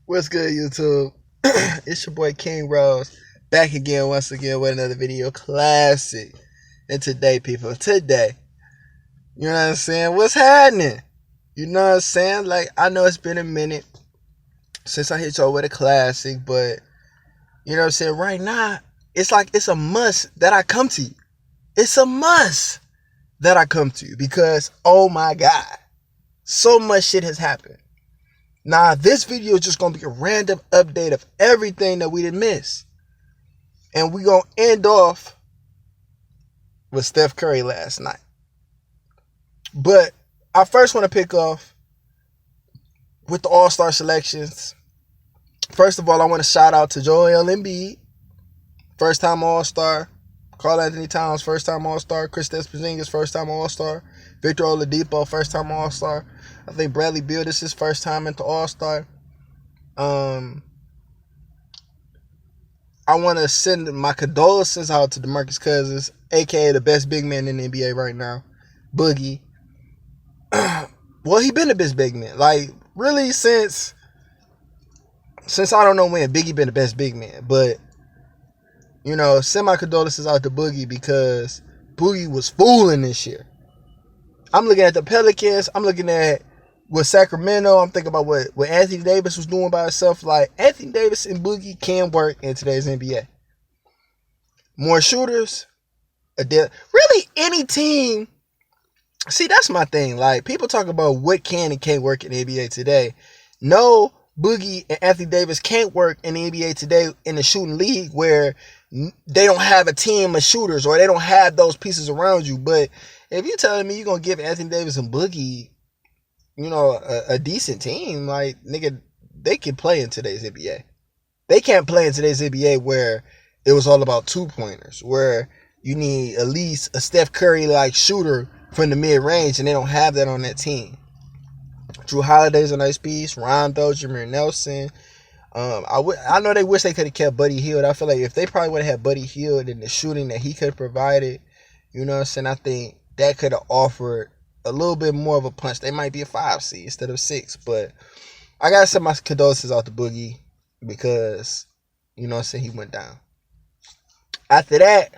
What's good, YouTube? It's your boy King Rose back again, once again, with another video classic. And today, people, you know what I'm saying? What's happening? You know what I'm saying? Like, I know it's been a minute since I hit y'all with a classic, but you know what I'm saying? Right now, it's like it's a must that I come to you. It's a must that I come to you because, oh my God, so much shit has happened. Now, this video is just going to be a random update of everything that we did miss. And we're going to end off with Steph Curry last night. But I first want to pick off with the All-Star selections. First of all, I want to shout out to Joel Embiid, first-time All-Star. Karl-Anthony Towns, first-time All-Star. Kristaps Porzingis, first-time All-Star. Victor Oladipo, first-time All-Star. I think Bradley Beal, this is his first time into All-Star. I want to send my condolences out to DeMarcus Cousins, a.k.a. the best big man in the NBA right now, Boogie. Well, he been the best big man. Like, really, since I don't know when, Biggie been the best big man. But, you know, send my condolences out to Boogie because Boogie was fooling this year. I'm looking at the Pelicans. I'm looking at with Sacramento. I'm thinking about what Anthony Davis was doing by himself. Like, Anthony Davis and Boogie can work in today's NBA. More shooters. Really, any team. See, that's my thing. Like, people talk about what can and can't work in the NBA today. No, Boogie and Anthony Davis can't work in the NBA today in the shooting league where they don't have a team of shooters or they don't have those pieces around you. But if you're telling me you're going to give Anthony Davis and Boogie, you know, a decent team, like, nigga, they can play in today's NBA. They can't play in today's NBA where it was all about two-pointers, where you need at least a Steph Curry-like shooter from the mid-range, and they don't have that on that team. Drew Holiday's a nice piece. Rondo, Jameer Nelson. I know they wish they could have kept Buddy Hield. I feel like if they probably would have had Buddy Hield and the shooting that he could have provided, you know what I'm saying, I think that could have offered a little bit more of a punch. They might be a 5 seed instead of 6. But I got to send my condolences out to Boogie because, you know what I'm saying, he went down. After that,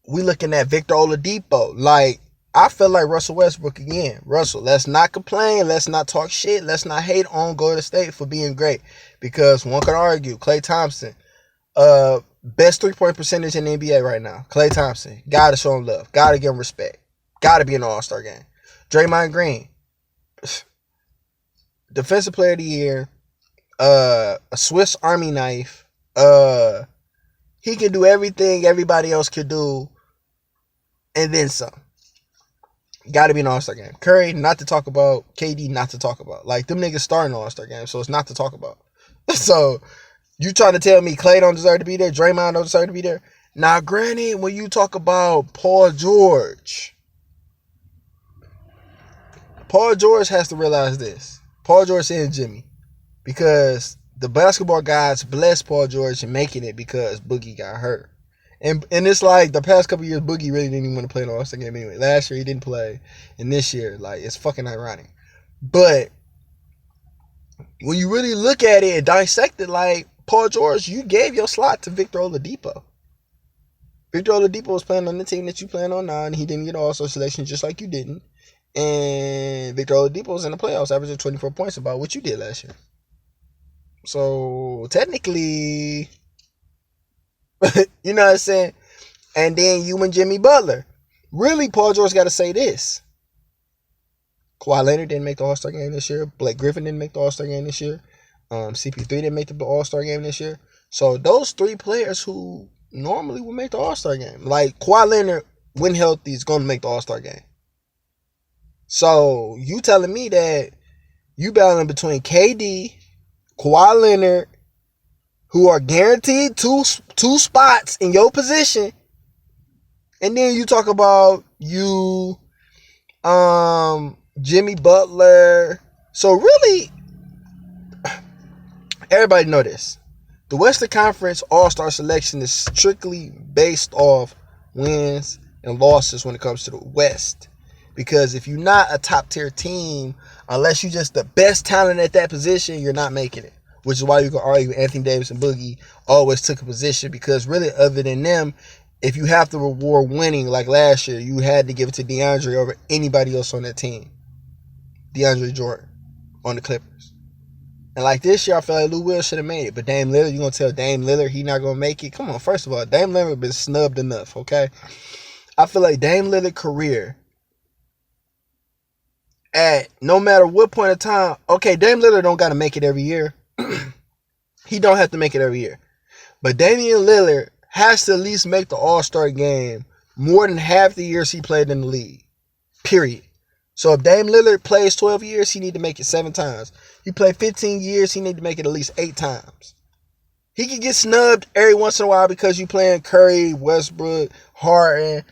we looking at Victor Oladipo. Like, I feel like Russell Westbrook again. Russell, let's not complain. Let's not talk shit. Let's not hate on Golden State for being great. Because one could argue, Klay Thompson, best three-point percentage in the NBA right now. Klay Thompson, gotta show him love. Gotta give him respect. Gotta be in the All-Star game. Draymond Green, Defensive Player of the Year, a Swiss Army knife. He can do everything everybody else could do, and then some. Got to be an All-Star game. Curry, not to talk about. KD, not to talk about. Like, them niggas starting an All-Star game, so it's not to talk about. So, you trying to tell me Klay don't deserve to be there? Draymond don't deserve to be there? Now, granted, when you talk about Paul George has to realize this. Paul George and Jimmy. Because the basketball gods blessed Paul George in making it because Boogie got hurt. And it's like the past couple years, Boogie really didn't even want to play in the All-Star game anyway. Last year, he didn't play. And this year, like, it's fucking ironic. But when you really look at it and dissect it, like, Paul George, you gave your slot to Victor Oladipo. Victor Oladipo was playing on the team that you playing on now, and he didn't get an All-Star selection just like you didn't. And Victor Oladipo was in the playoffs, averaging 24 points, about what you did last year. So, technically, you know what I'm saying? And then you and Jimmy Butler. Really, Paul George got to say this. Kawhi Leonard didn't make the All-Star game this year. Blake Griffin didn't make the All-Star game this year. CP3 didn't make the All-Star game this year. So, those 3 players who normally would make the All-Star game. Like, Kawhi Leonard, when healthy, is going to make the All-Star game. So, you telling me that you battling between KD, Kawhi Leonard, who are guaranteed two spots in your position, and then you talk about you, Jimmy Butler. So really, everybody know this. The Western Conference All-Star selection is strictly based off wins and losses when it comes to the West. Because if you're not a top tier team, unless you're just the best talent at that position, you're not making it. Which is why you can argue Anthony Davis and Boogie always took a position, because really, other than them, if you have to reward winning like last year, you had to give it to DeAndre over anybody else on that team. DeAndre Jordan on the Clippers. And like this year, I feel like Lou Will should have made it. But Dame Lillard, you going to tell Dame Lillard he not going to make it? Come on, first of all, Dame Lillard been snubbed enough, okay? I feel like Dame Lillard's career, at no matter what point of time, okay, Dame Lillard don't got to make it every year. He don't have to make it every year. But Damian Lillard has to at least make the All-Star game more than half the years he played in the league. Period. So if Dame Lillard plays 12 years, he need to make it 7 times. He played 15 years, he need to make it at least 8 times. He can get snubbed every once in a while because you playing Curry, Westbrook, Harden,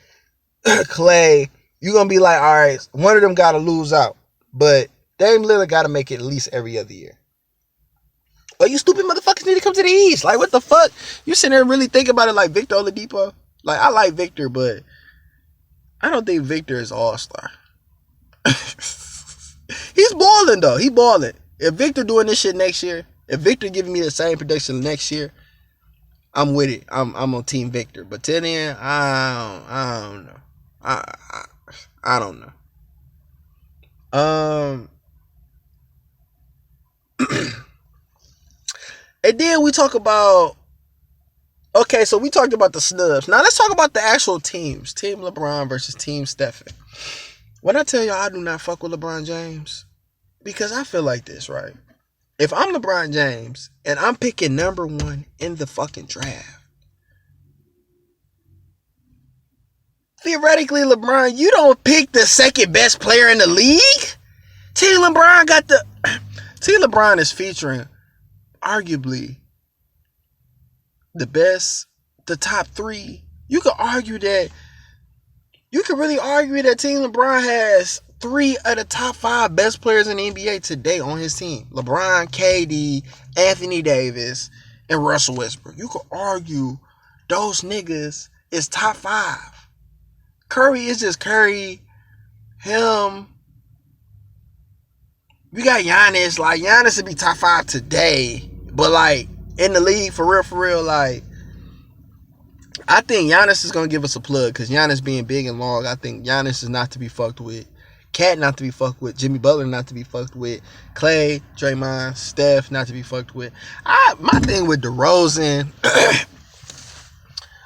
Clay. You're going to be like, all right, one of them got to lose out. But Dame Lillard got to make it at least every other year. But you stupid motherfuckers need to come to the East. Like, what the fuck? You sitting there and really think about it like Victor Oladipo? Like, I like Victor, but I don't think Victor is all-star. He's balling, though. He balling. If Victor doing this shit next year, if Victor giving me the same production next year, I'm with it. I'm on Team Victor. But till then, I don't know. I don't know. And then we talk about, okay, so we talked about the snubs. Now let's talk about the actual teams. Team LeBron versus Team Stephen. When I tell y'all I do not fuck with LeBron James, because I feel like this, right? If I'm LeBron James and I'm picking number 1 in the fucking draft, theoretically, LeBron, you don't pick the second best player in the league. Team LeBron is featuring arguably the top 3. You could really argue that Team LeBron has 3 of the top 5 best players in the NBA today on his team. LeBron, KD, Anthony Davis, and Russell Westbrook. You could argue those niggas is top 5. Curry is just Curry. Him. We got Giannis. Like, Giannis would be top 5 today. But, like, in the league, for real, like, I think Giannis is going to give us a plug. Because Giannis being big and long, I think Giannis is not to be fucked with. Cat not to be fucked with. Jimmy Butler not to be fucked with. Clay, Draymond, Steph not to be fucked with. My thing with DeRozan,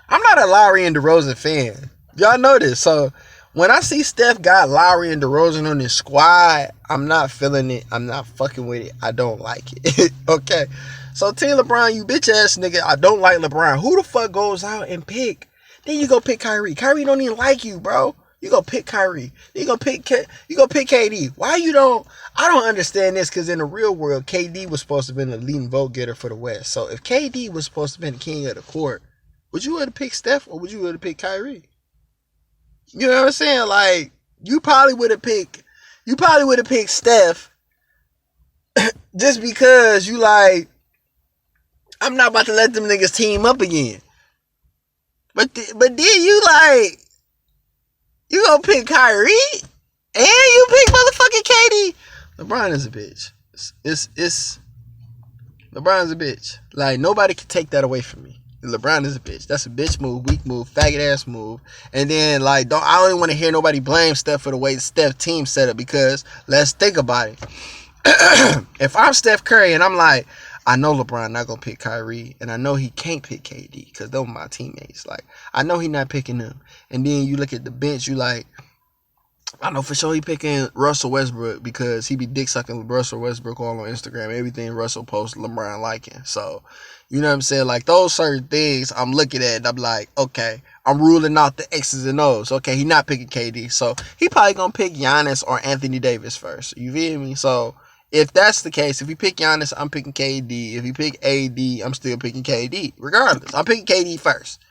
I'm not a Lowry and DeRozan fan. Y'all know this. So, when I see Steph got Lowry and DeRozan on his squad, I'm not feeling it. I'm not fucking with it. I don't like it. Okay. So, Team LeBron, you bitch ass nigga, I don't like LeBron. Who the fuck goes out and pick? Then you go pick Kyrie. Kyrie don't even like you, bro. You go pick Kyrie. Then you go pick KD. Why you don't? I don't understand this, because in the real world, KD was supposed to have been the leading vote getter for the West. So, if KD was supposed to have been the king of the court, would you have picked Steph or would you have picked Kyrie? You know what I'm saying? Like, you probably would have picked Steph just because you like, I'm not about to let them niggas team up again. But then you like, you gonna pick Kyrie and you pick motherfucking KD. LeBron is a bitch. It's LeBron's a bitch. Like, nobody can take that away from me. LeBron is a bitch. That's a bitch move, weak move, faggot ass move. And then, like, I don't even want to hear nobody blame Steph for the way the Steph team set up, because let's think about it. If I'm Steph Curry and I'm like, I know LeBron not gonna pick Kyrie, and I know he can't pick KD because those are my teammates. Like, I know he not picking them. And then you look at the bench, you like, I know for sure he picking Russell Westbrook because he be dick sucking Russell Westbrook all on Instagram. Everything Russell posts, LeBron liking. So, you know what I'm saying? Like, those certain things I'm looking at and I'm like, okay, I'm ruling out the X's and O's. Okay, he not picking KD. So, he probably going to pick Giannis or Anthony Davis first. You feel me? So, if that's the case, if he pick Giannis, I'm picking KD. If he pick AD, I'm still picking KD. Regardless, I'm picking KD first.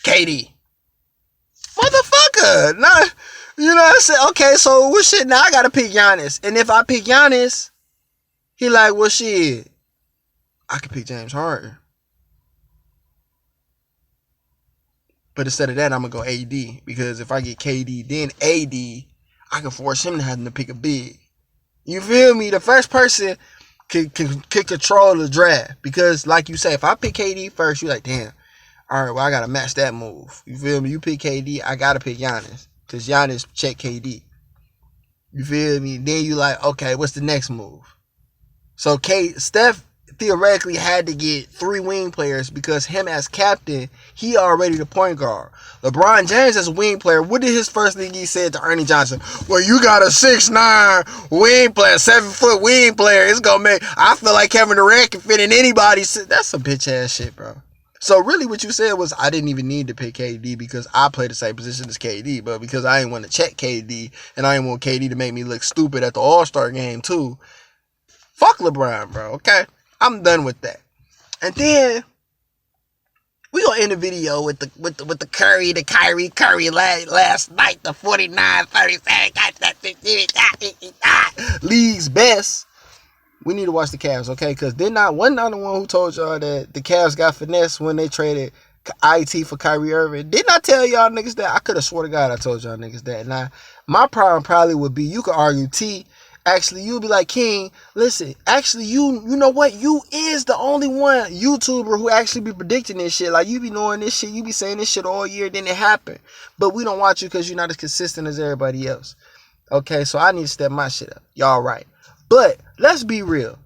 KD. Motherfucker. Nah, you know what I'm saying? Okay, so what shit? Now I got to pick Giannis. And if I pick Giannis, he like, well, shit, I could pick James Harden. But instead of that, I'm going to go AD. Because if I get KD, then AD, I can force him to have to pick a big. You feel me? The first person can control the draft. Because, like you say, if I pick KD first, you're like, damn, all right, well, I got to match that move. You feel me? You pick KD, I got to pick Giannis. Because Giannis check KD. You feel me? Then you like, okay, what's the next move? So Steph theoretically had to get 3 wing players because him as captain, he already the point guard. LeBron James as a wing player, what did his first thing he said to Ernie Johnson? Well, you got a 6'9" wing player, 7-foot wing player. It's gonna make, I feel like Kevin Durant can fit in anybody. That's some bitch ass shit, bro. So really what you said was I didn't even need to pick KD because I play the same position as KD, but because I didn't want to check KD and I didn't want KD to make me look stupid at the All-Star game too. Fuck LeBron, bro, okay? I'm done with that. And then we gonna end the video with the Kyrie last night, the 49-37 league's best. We need to watch the Cavs, okay? Because wasn't I the one who told y'all that the Cavs got finesse when they traded IT for Kyrie Irving? Didn't I tell y'all niggas that? I could have swore to God I told y'all niggas that. Now, my problem probably would be, you could argue T. Actually, you'll be like, King, listen, actually, you know what? You is the only one YouTuber who actually be predicting this shit. Like, you be knowing this shit. You be saying this shit all year, then it happen. But we don't watch you because you're not as consistent as everybody else. Okay, so I need to step my shit up. Y'all right. But let's be real.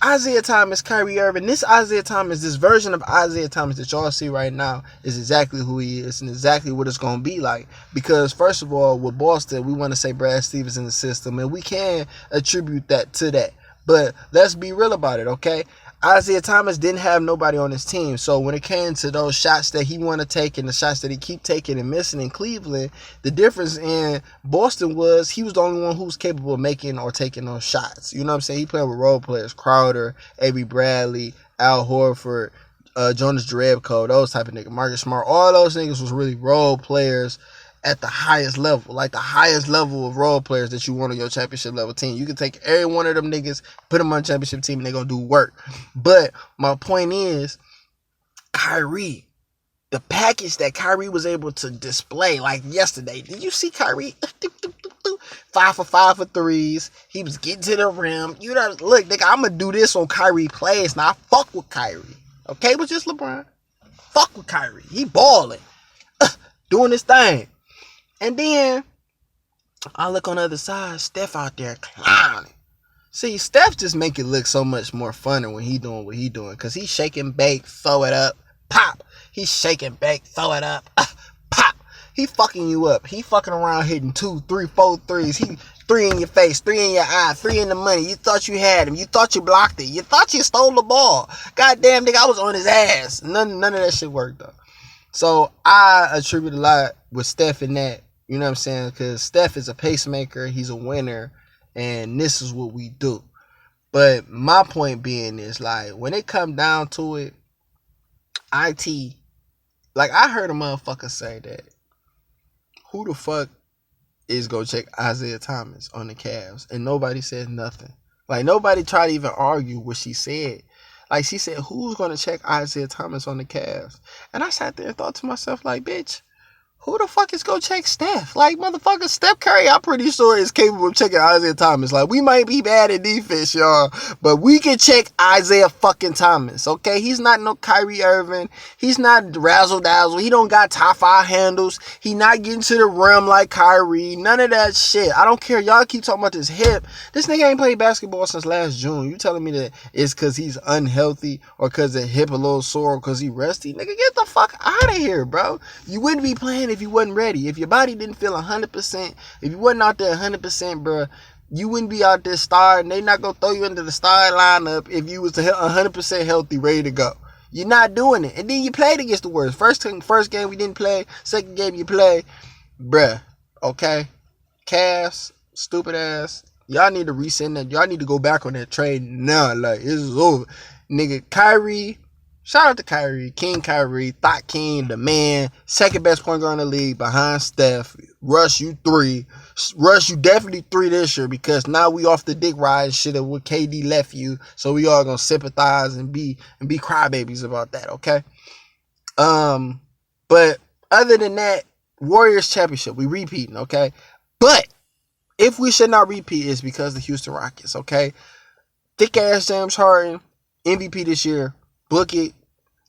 Isaiah Thomas, Kyrie Irving, this Isaiah Thomas, this version of Isaiah Thomas that y'all see right now is exactly who he is and exactly what it's going to be like. Because, first of all, with Boston, we want to say Brad Stevens in the system, and we can attribute that to that. But let's be real about it, okay? Isaiah Thomas didn't have nobody on his team. So when it came to those shots that he want to take and the shots that he keep taking and missing in Cleveland, the difference in Boston was he was the only one who was capable of making or taking those shots. You know what I'm saying? He played with role players, Crowder, Avery Bradley, Al Horford, Jonas Jerebko, those type of niggas, Marcus Smart. All those niggas was really role players at the highest level, like the highest level of role players that you want on your championship level team. You can take every one of them niggas, put them on a championship team, and they're going to do work. But my point is, Kyrie, the package that Kyrie was able to display, like yesterday, did you see Kyrie? 5 for 5 for threes. He was getting to the rim. You know, look, nigga, I'm going to do this on Kyrie plays. Now, I fuck with Kyrie. Okay, but just LeBron. Fuck with Kyrie. He balling. Doing his thing. And then, I look on the other side, Steph out there clowning. See, Steph just make it look so much more funner when he doing what he doing. Because he's shaking, bake, throw it up, pop. He's shaking, bake, throw it up, pop. He fucking you up. He fucking around hitting 2, 3, 4 threes. He 3 in your face, 3 in your eye, 3 in the money. You thought you had him. You thought you blocked it. You thought you stole the ball. Goddamn, nigga, I was on his ass. None of that shit worked, though. So, I attribute a lot with Steph in that. You know what I'm saying? Because Steph is a pacemaker. He's a winner. And this is what we do. But my point being is, like, when it come down to it, IT, like, I heard a motherfucker say that, who the fuck is going to check Isaiah Thomas on the Cavs? And nobody said nothing. Like, nobody tried to even argue what she said. Like, she said, who's going to check Isaiah Thomas on the Cavs? And I sat there and thought to myself, like, bitch, who the fuck is gonna check Steph? Like, motherfucker, Steph Curry, I'm pretty sure is capable of checking Isaiah Thomas. Like, we might be bad at defense, y'all, but we can check Isaiah fucking Thomas, okay? He's not no Kyrie Irving. He's not razzle-dazzle. He don't got top 5 handles. He not getting to the rim like Kyrie. None of that shit. I don't care. Y'all keep talking about this hip. This nigga ain't played basketball since last June. You telling me that it's because he's unhealthy or because the hip a little sore or because he rusty? Nigga, get the fuck out of here, bro. You wouldn't be playing if you wasn't ready. If your body didn't feel 100%, if you wasn't out there 100%, bro, you wouldn't be out there starting. They not going to throw you into the starting lineup if you was 100% healthy, ready to go. You're not doing it. And then you played against the worst. First game we didn't play. Second game you play. Bruh, okay? Cavs, stupid ass. Y'all need to resend that. Y'all need to go back on that trade now. Like, it's over. Nigga, Kyrie. Shout out to Kyrie, King Kyrie, Thought King, the man, second best point guard in the league behind Steph. Russ, you 3. Russ, you definitely 3 this year because now we off the dick ride shit of what KD left you. So we all gonna sympathize and be crybabies about that, okay? But other than that, Warriors championship, we repeating, okay? But if we should not repeat, it's because the Houston Rockets, okay? Thick ass James Harden, MVP this year. Book it.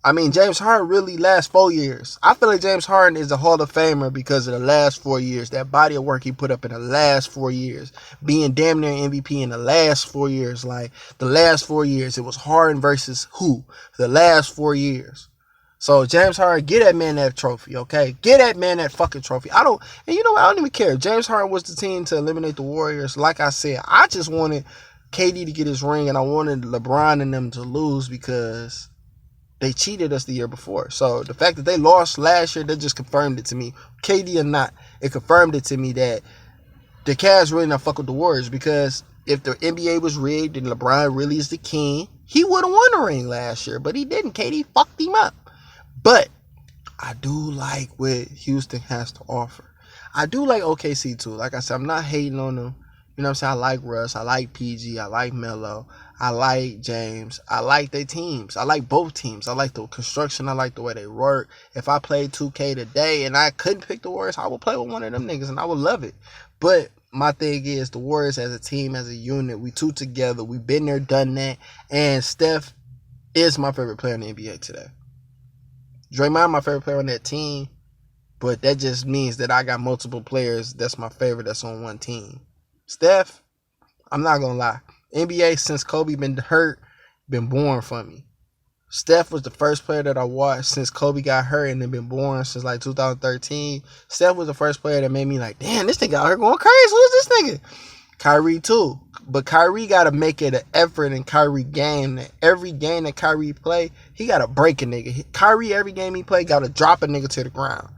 I mean, James Harden really lasts 4 years. I feel like James Harden is a Hall of Famer because of the last 4 years. That body of work he put up in the last 4 years. Being damn near MVP in the last 4 years. Like, the last 4 years, it was Harden versus who? The last 4 years. So, James Harden, get that man that trophy, okay? Get that man that fucking trophy. And you know what? I don't even care. James Harden was the team to eliminate the Warriors. Like I said, I just wanted KD to get his ring, and I wanted LeBron and them to lose because they cheated us the year before. So the fact that they lost last year, that just confirmed it to me. KD or not, it confirmed it to me that the Cavs really not fuck with the Warriors, because if the NBA was rigged and LeBron really is the king, he would have won a ring last year, but he didn't. KD fucked him up. But I do like what Houston has to offer. I do like OKC too. Like I said, I'm not hating on them. You know what I'm saying? I like Russ. I like PG. I like Melo. I like James. I like their teams. I like both teams. I like the construction. I like the way they work. If I played 2K today and I couldn't pick the Warriors, I would play with one of them niggas and I would love it. But my thing is, the Warriors as a team, as a unit, we two together. We've been there, done that. And Steph is my favorite player in the NBA today. Draymond, my favorite player on that team. But that just means that I got multiple players that's my favorite that's on one team. Steph, I'm not going to lie. NBA, since Kobe been hurt, been born for me. Steph was the first player that I watched since Kobe got hurt and then been born since like 2013. Steph was the first player that made me like, damn, this nigga out here going crazy. Who's this nigga? Kyrie too. But Kyrie got to make it an effort in Kyrie game. That every game that Kyrie play, he got to break a nigga. Kyrie, every game he play, got to drop a nigga to the ground.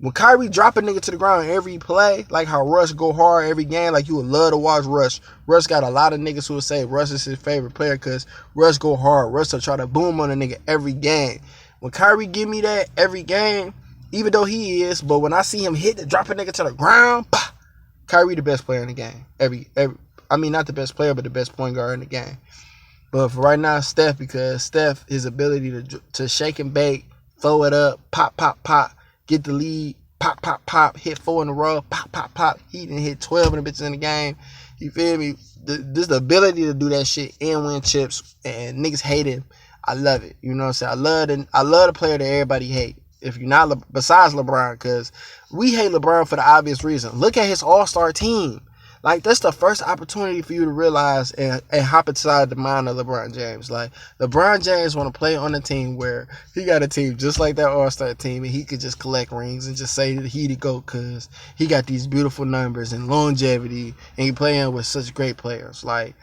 When Kyrie drop a nigga to the ground every play, like how Russ go hard every game, like you would love to watch Russ. Russ got a lot of niggas who would say Russ is his favorite player because Russ go hard. Russ will try to boom on a nigga every game. When Kyrie give me that every game, even though he is, but when I see him hit to drop a nigga to the ground, pah, Kyrie the best player in the game. I mean, not the best player, but the best point guard in the game. But for right now, Steph, because Steph, his ability to shake and bake, throw it up, pop, pop, pop, get the lead, pop, pop, pop, hit 4 in a row, pop, pop, pop. He didn't hit 12 in the bitches in the game. You feel me? This the ability to do that shit and win chips, and niggas hate him. I love it. You know what I'm saying? I love the player that everybody hate. If you're not, besides LeBron, because we hate LeBron for the obvious reason. Look at his all-star team. Like, that's the first opportunity for you to realize and hop inside the mind of LeBron James. Like, LeBron James want to play on a team where he got a team just like that all-star team, and he could just collect rings and just say that he the GOAT because he got these beautiful numbers and longevity, and he playing with such great players. Like,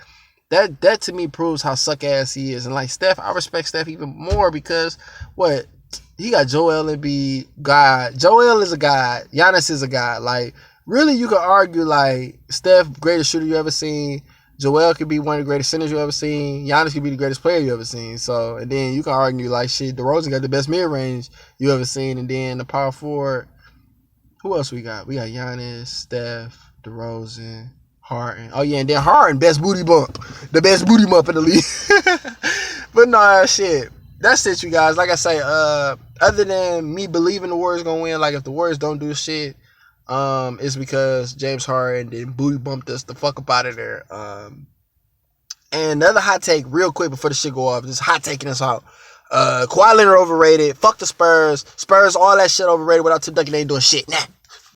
that to me proves how suck-ass he is. And, like, Steph, I respect Steph even more because, he got Joel Embiid, God. Joel is a god. Giannis is a god. Like, really, you could argue, like, Steph, greatest shooter you ever seen. Joel could be one of the greatest centers you ever seen. Giannis could be the greatest player you ever seen. So, and then you can argue, like, shit, DeRozan got the best mid-range you ever seen. And then the power forward, who else we got? We got Giannis, Steph, DeRozan, Harden. Oh, yeah, and then Harden, best booty bump. The best booty bump in the league. But no, shit. That's it, you guys. Like I say, other than me believing the Warriors gonna win, like, if the Warriors don't do shit, it's because James Harden then booty bumped us the fuck up out of there. And the other hot take, real quick before the shit go off, just hot taking us out. Kawhi Leonard overrated. Fuck the Spurs. Spurs, all that shit overrated without Tim Duncan, they ain't doing shit. Nah.